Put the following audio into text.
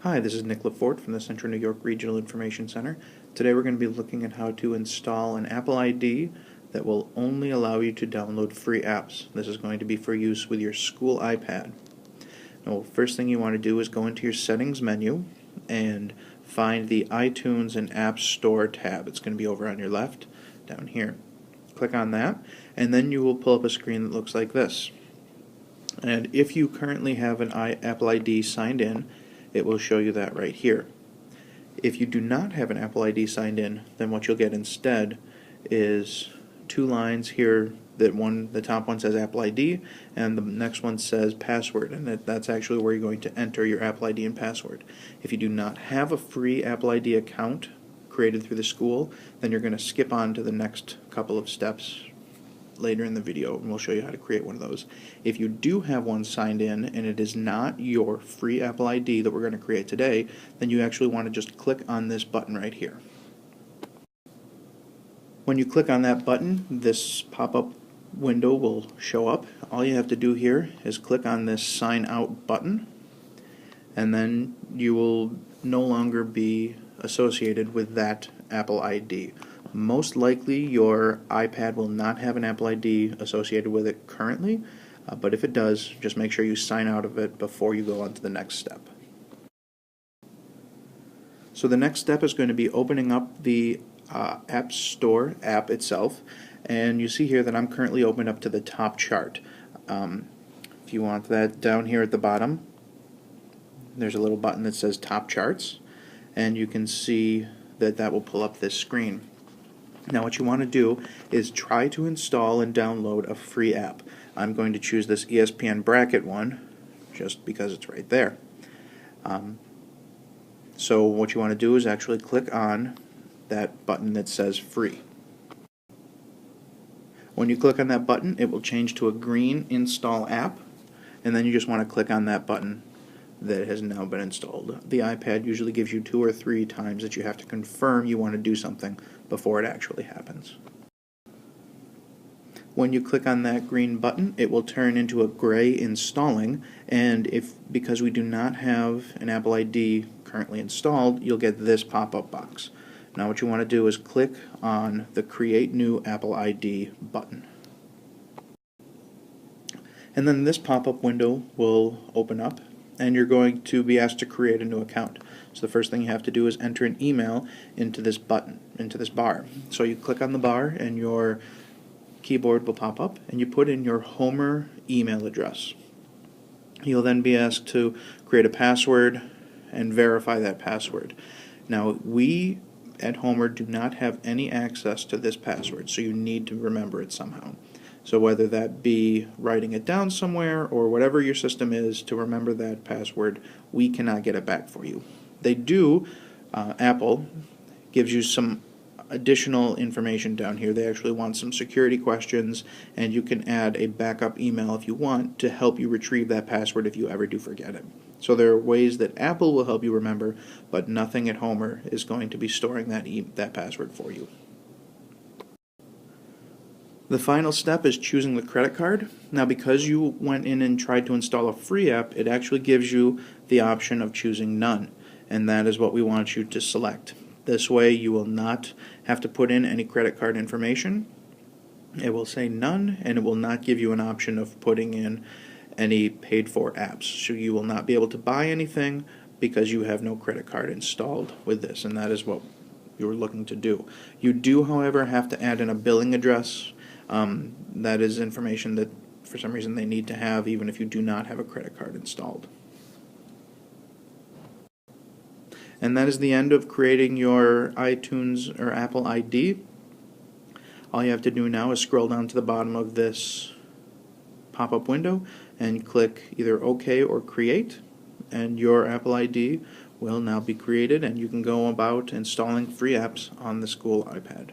Hi, this is Nick Lafort from the Central New York Regional Information Center. Today we're going to be looking at how to install an Apple ID that will only allow you to download free apps. This is going to be for use with your school iPad. Now, first thing you want to do is go into your settings menu and find the iTunes and App Store tab. It's going to be over on your left, down here. Click on that, and then you will pull up a screen that looks like this. And if you currently have an Apple ID signed in, it will show you that right here. If you do not have an Apple ID signed in, then what you'll get instead is two lines here. The top one says Apple ID, and the next one says password, and that's actually where you're going to enter your Apple ID and password. If you do not have a free Apple ID account created through the school, then you're going to skip on to the next couple of steps later in the video, and we'll show you how to create one of those. If you do have one signed in and it is not your free Apple ID that we're going to create today, then you actually want to just click on this button right here. When you click on that button, this pop-up window will show up. All you have to do here is click on this sign out button, and then you will no longer be associated with that Apple ID. Most likely your iPad will not have an Apple ID associated with it currently, but if it does, just make sure you sign out of it before you go on to the next step. So the next step is going to be opening up the App Store app itself, and you see here that I'm currently opened up to the top chart. If you want that down here at the bottom, there's a little button that says Top Charts, and you can see that will pull up this screen. Now what you want to do is try to install and download a free app. I'm going to choose this ESPN bracket one just because it's right there. So what you want to do is actually click on that button that says free. When you click on that button, it will change to a green install app, and then you just want to click on that button that has now been installed. The iPad usually gives you 2 or 3 times that you have to confirm you want to do something before it actually happens. When you click on that green button, it will turn into a gray installing, and because we do not have an Apple ID currently installed, you'll get this pop-up box. Now what you want to do is click on the Create New Apple ID button. And then this pop-up window will open up, and you're going to be asked to create a new account. So the first thing you have to do is enter an email into this button, into this bar. So you click on the bar and your keyboard will pop up, and you put in your Homer email address. You'll then be asked to create a password and verify that password. Now we at Homer do not have any access to this password, so you need to remember it somehow. So whether that be writing it down somewhere or whatever your system is to remember that password, we cannot get it back for you. They do, Apple gives you some additional information down here. They actually want some security questions, and you can add a backup email if you want to help you retrieve that password if you ever do forget it. So there are ways that Apple will help you remember, but nothing at Homer is going to be storing that password for you. The final step is choosing the credit card. Now because you went in and tried to install a free app, it actually gives you the option of choosing none, and that is what we want you to select. This way you will not have to put in any credit card information. It will say none, and it will not give you an option of putting in any paid-for apps. So you will not be able to buy anything because you have no credit card installed with this, and that is what you're looking to do. You do, however, have to add in a billing address. That is information that for some reason they need to have even if you do not have a credit card installed. And that is the end of creating your iTunes or Apple ID. All you have to do now is scroll down to the bottom of this pop-up window and click either OK or Create, and your Apple ID will now be created, and you can go about installing free apps on the school iPad.